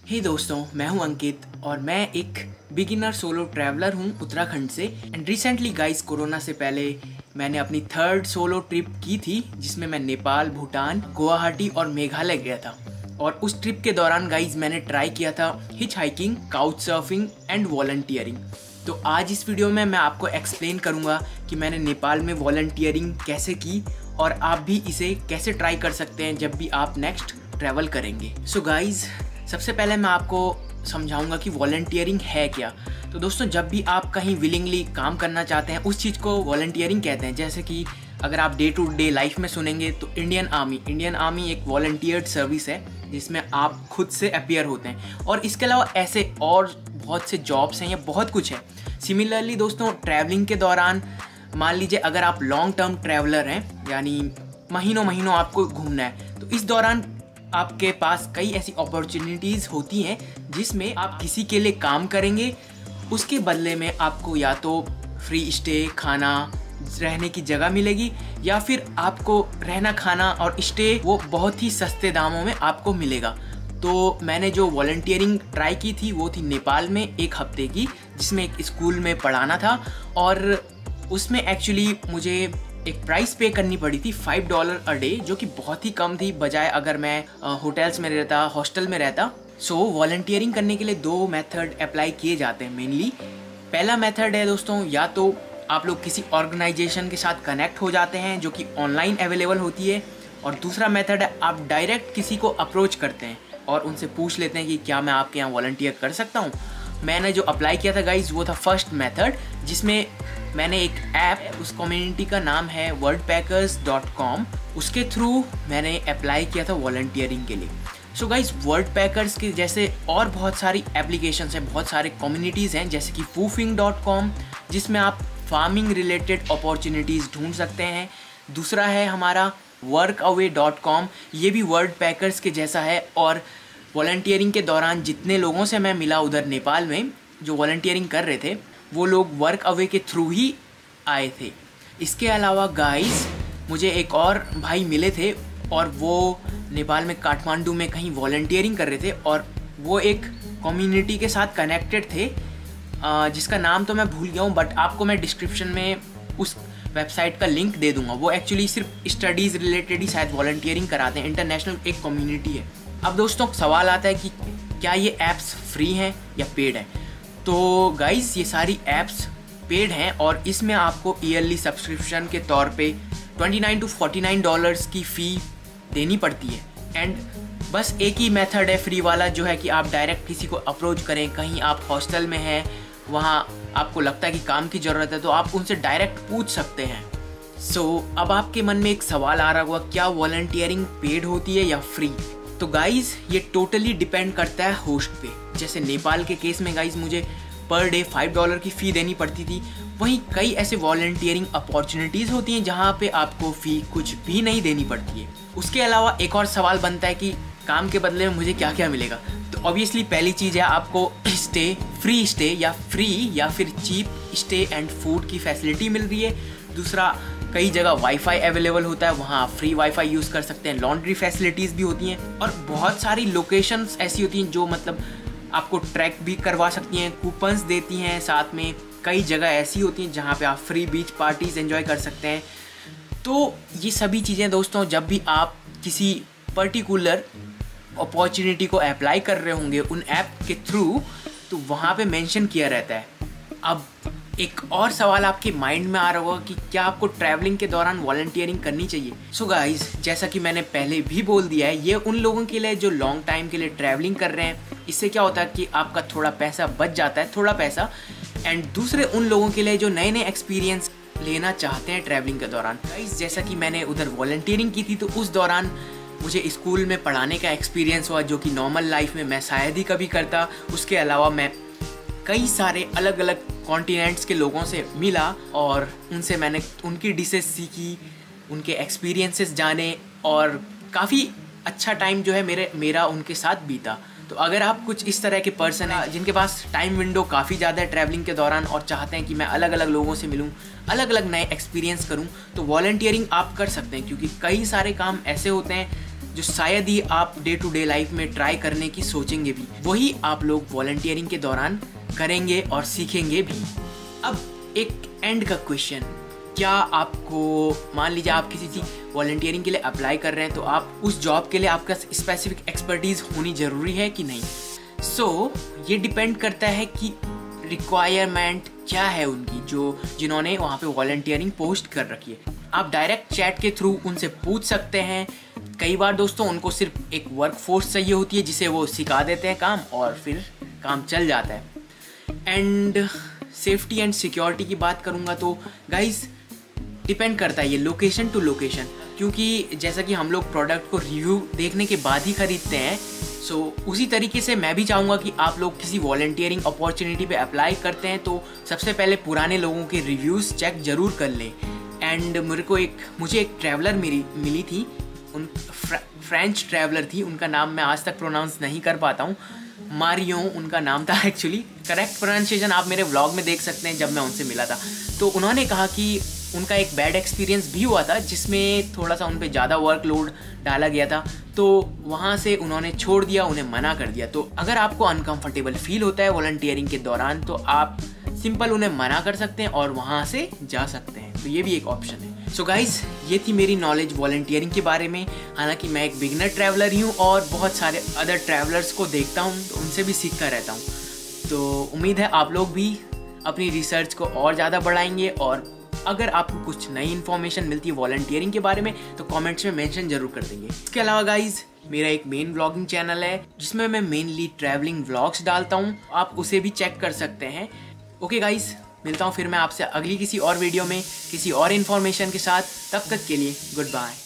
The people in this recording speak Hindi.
हे दोस्तों, मैं हूं अंकित और मैं एक बिगिनर सोलो ट्रैवलर हूं उत्तराखंड से। एंड रिसेंटली गाइस, कोरोना से पहले मैंने अपनी थर्ड सोलो ट्रिप की थी जिसमें मैं नेपाल, भूटान, गुवाहाटी और मेघालय गया था। और उस ट्रिप के दौरान गाइस मैंने ट्राई किया था hitch hiking, couch surfing and volunteering. तो आज इस वीडियो में मैं आपको एक्सप्लेन करूंगा कि मैंने नेपाल में वॉलंटियरिंग कैसे की और आप भी इसे कैसे ट्राई कर सकते हैं जब भी आप नेक्स्ट ट्रैवल करेंगे। सो गाइज, सबसे पहले मैं आपको समझाऊंगा कि वॉलंटियरिंग है क्या। तो दोस्तों, जब भी आप कहीं विलिंगली काम करना चाहते हैं उस चीज़ को वॉलंटियरिंग कहते हैं। जैसे कि अगर आप डे टू डे लाइफ में सुनेंगे तो इंडियन आर्मी एक वॉलंटियर्ड सर्विस है जिसमें आप खुद से अपीयर होते हैं। और इसके अलावा ऐसे और बहुत से जॉब्स हैं या बहुत कुछ है। सिमिलरली दोस्तों, ट्रैवलिंग के दौरान मान लीजिए अगर आप लॉन्ग टर्म ट्रैवलर हैं, यानी महीनों आपको घूमना है, तो इस दौरान आपके पास कई ऐसी अपॉर्चुनिटीज़ होती हैं जिसमें आप किसी के लिए काम करेंगे, उसके बदले में आपको या तो फ्री स्टे, खाना, रहने की जगह मिलेगी, या फिर आपको रहना, खाना और स्टे वो बहुत ही सस्ते दामों में आपको मिलेगा। तो मैंने जो वॉलंटियरिंग ट्राई की थी वो थी नेपाल में 1 हफ्ते की, जिसमें एक स्कूल में पढ़ाना था। और उसमें एक्चुअली मुझे एक प्राइस पे करनी पड़ी थी $5 अ डे, जो कि बहुत ही कम थी बजाय अगर मैं होटल्स में रहता, हॉस्टल में रहता। सो वॉलंटियरिंग करने के लिए 2 मेथड अप्लाई किए जाते हैं मेनली। पहला मेथड है दोस्तों, या तो आप लोग किसी ऑर्गेनाइजेशन के साथ कनेक्ट हो जाते हैं जो कि ऑनलाइन अवेलेबल होती है, और दूसरा मेथड है आप डायरेक्ट किसी को अप्रोच करते हैं और उनसे पूछ लेते हैं कि क्या मैं आपके यहाँ वॉलंटियर कर सकता हूँ। मैंने जो अप्लाई किया था गाइज वो था फर्स्ट मेथड, जिसमें मैंने एक ऐप, उस कम्युनिटी का नाम है wordpackers.com, उसके थ्रू मैंने अप्लाई किया था वॉलंटियरिंग के लिए। सो गाइज, वर्डपैकर्स के जैसे और बहुत सारी एप्लीकेशंस हैं, बहुत सारे कम्युनिटीज़ हैं, जैसे कि foofing.com, जिसमें आप फार्मिंग रिलेटेड अपॉर्चुनिटीज़ ढूंढ सकते हैं। दूसरा है हमारा workaway.com, ये भी वर्डपैकर्स के जैसा है। और वॉलंटियरिंग के दौरान जितने लोगों से मैं मिला उधर नेपाल में जो वॉलंटियरिंग कर रहे थे, वो लोग वर्क अवे के थ्रू ही आए थे। इसके अलावा गाइस, मुझे एक और भाई मिले थे और वो नेपाल में काठमांडू में कहीं वॉलंटियरिंग कर रहे थे, और वो एक कम्युनिटी के साथ कनेक्टेड थे जिसका नाम तो मैं भूल गया हूँ, बट आपको मैं डिस्क्रिप्शन में उस वेबसाइट का लिंक दे दूँगा। वो एक्चुअली सिर्फ स्टडीज़ रिलेटेड ही शायद वॉलंटियरिंग कराते हैं, इंटरनेशनल एक कम्युनिटी है। अब दोस्तों, सवाल आता है कि क्या ये ऐप्स फ्री हैं या पेड हैं। तो गाइस, ये सारी ऐप्स पेड हैं और इसमें आपको ईयरली सब्सक्रिप्शन के तौर पे $29 to $49 की फ़ी देनी पड़ती है। एंड बस एक ही मेथड है फ्री वाला, जो है कि आप डायरेक्ट किसी को अप्रोच करें। कहीं आप हॉस्टल में हैं, वहाँ आपको लगता है कि काम की ज़रूरत है, तो आप उनसे डायरेक्ट पूछ सकते हैं। सो अब आपके मन में एक सवाल आ रहा होगा, क्या वॉलंटियरिंग पेड होती है या फ्री। तो गाइज, ये टोटली डिपेंड करता है होस्ट पे। जैसे नेपाल के केस में गाइज मुझे पर डे $5 की फ़ी देनी पड़ती थी। वहीं कई ऐसे वॉलंटियरिंग अपॉर्चुनिटीज़ होती हैं जहाँ पे आपको फ़ी कुछ भी नहीं देनी पड़ती है। उसके अलावा एक और सवाल बनता है कि काम के बदले में मुझे क्या क्या मिलेगा। तो ऑब्वियसली पहली चीज़ है आपको फ्री स्टे या फिर चीप स्टे एंड फूड की फैसिलिटी मिल रही है। दूसरा, कई जगह वाईफाई अवेलेबल होता है, वहाँ आप फ्री वाईफाई यूज़ कर सकते हैं। लॉन्ड्री फैसिलिटीज़ भी होती हैं, और बहुत सारी लोकेशंस ऐसी होती हैं जो मतलब आपको ट्रैक भी करवा सकती हैं, कूपन्स देती हैं साथ में। कई जगह ऐसी होती हैं जहाँ पे आप फ्री बीच पार्टीज़ एंजॉय कर सकते हैं। तो ये सभी चीज़ें दोस्तों, जब भी आप किसी पर्टिकुलर अपॉर्चुनिटी को अप्लाई कर रहे होंगे उन ऐप के थ्रू, तो वहाँ पे मेंशन किया रहता है। अब एक और सवाल आपके माइंड में आ रहा होगा कि क्या आपको ट्रैवलिंग के दौरान वॉलंटियरिंग करनी चाहिए। सो गाइज, जैसा कि मैंने पहले भी बोल दिया है, ये उन लोगों के लिए जो लॉन्ग टाइम के लिए ट्रैवलिंग कर रहे हैं। इससे क्या होता है कि आपका थोड़ा पैसा बच जाता है, थोड़ा पैसा। एंड दूसरे उन लोगों के लिए जो नए नए एक्सपीरियंस लेना चाहते हैं ट्रैवलिंग के दौरान। गाइज, जैसा कि मैंने उधर वॉलंटियरिंग की थी, तो उस दौरान मुझे स्कूल में पढ़ाने का एक्सपीरियंस हुआ, जो कि नॉर्मल लाइफ में मैं शायद ही कभी करता। उसके अलावा मैं कई सारे अलग अलग कॉन्टिनेंट्स के लोगों से मिला और उनसे मैंने उनकी डिशेस सीखी, उनके एक्सपीरियंसेस जाने, और काफ़ी अच्छा टाइम जो है मेरा उनके साथ बीता। तो अगर आप कुछ इस तरह के पर्सन हैं जिनके पास टाइम विंडो काफ़ी ज़्यादा है ट्रैवलिंग के दौरान और चाहते हैं कि मैं अलग अलग लोगों से मिलूं, अलग अलग नए एक्सपीरियंस करूं, तो वॉलंटियरिंग आप कर सकते हैं। क्योंकि कई सारे काम ऐसे होते हैं जो शायद ही आप डे टू डे लाइफ में ट्राई करने की सोचेंगे भी, वही आप लोग वॉलंटियरिंग के दौरान करेंगे और सीखेंगे भी। अब एक एंड का क्वेश्चन, क्या आपको, मान लीजिए आप किसी चीज़ वॉलंटियरिंग के लिए अप्लाई कर रहे हैं, तो आप उस जॉब के लिए आपका स्पेसिफिक एक्सपर्टीज़ होनी ज़रूरी है कि नहीं? सो ये डिपेंड करता है कि रिक्वायरमेंट क्या है उनकी, जिन्होंने वहाँ पे वॉलंटियरिंग पोस्ट कर रखी है। आप डायरेक्ट चैट के थ्रू उनसे पूछ सकते हैं। कई बार दोस्तों उनको सिर्फ एक वर्क फोर्स चाहिए होती है जिसे वो सिखा देते हैं काम, और फिर काम चल जाता है। एंड सेफ्टी एंड सिक्योरिटी की बात करूँगा तो गाइज डिपेंड करता है ये लोकेशन टू लोकेशन, क्योंकि जैसा कि हम लोग प्रोडक्ट को रिव्यू देखने के बाद ही खरीदते हैं। सो उसी तरीके से मैं भी चाहूँगा कि आप लोग किसी वॉलंटियरिंग अपॉर्चुनिटी पे अप्लाई करते हैं तो सबसे पहले पुराने लोगों के रिव्यूज़ चेक ज़रूर कर लें। एंड मुझे एक ट्रैवलर मिली थी, फ्रेंच ट्रैवलर थी, उनका नाम मैं आज तक प्रोनाउंस नहीं कर पाता हूँ, मारियो उनका नाम था एक्चुअली। करेक्ट प्रोनाउंसिएशन आप मेरे व्लॉग में देख सकते हैं जब मैं उनसे मिला था। तो उन्होंने कहा कि उनका एक बैड एक्सपीरियंस भी हुआ था जिसमें थोड़ा सा उन पे ज़्यादा वर्कलोड डाला गया था, तो वहाँ से उन्होंने छोड़ दिया, उन्हें मना कर दिया। तो अगर आपको अनकंफर्टेबल फील होता है वॉलंटियरिंग के दौरान तो आप सिंपल उन्हें मना कर सकते हैं और वहाँ से जा सकते हैं, तो ये भी एक ऑप्शन है। सो गाइज ये थी मेरी नॉलेज वॉलंटियरिंग के बारे में। हालांकि मैं एक बिगिनर ट्रैवलर ही हूँ और बहुत सारे अदर ट्रैवलर्स को देखता हूँ तो उनसे भी सीखता रहता हूँ। तो उम्मीद है आप लोग भी अपनी रिसर्च को और ज़्यादा बढ़ाएंगे, और अगर आपको कुछ नई इन्फॉर्मेशन मिलती है वॉलंटियरिंग के बारे में तो कमेंट्स में मेंशन जरूर कर देंगे। इसके अलावा गाइज मेरा एक मेन व्लॉगिंग चैनल है जिसमें मैं मेनली ट्रैवलिंग व्लॉग्स डालता हूँ, आप उसे भी चेक कर सकते हैं। ओके गाइज, मिलता हूँ फिर मैं आपसे अगली किसी और वीडियो में किसी और इन्फॉर्मेशन के साथ। तब तक के लिए गुड बाय।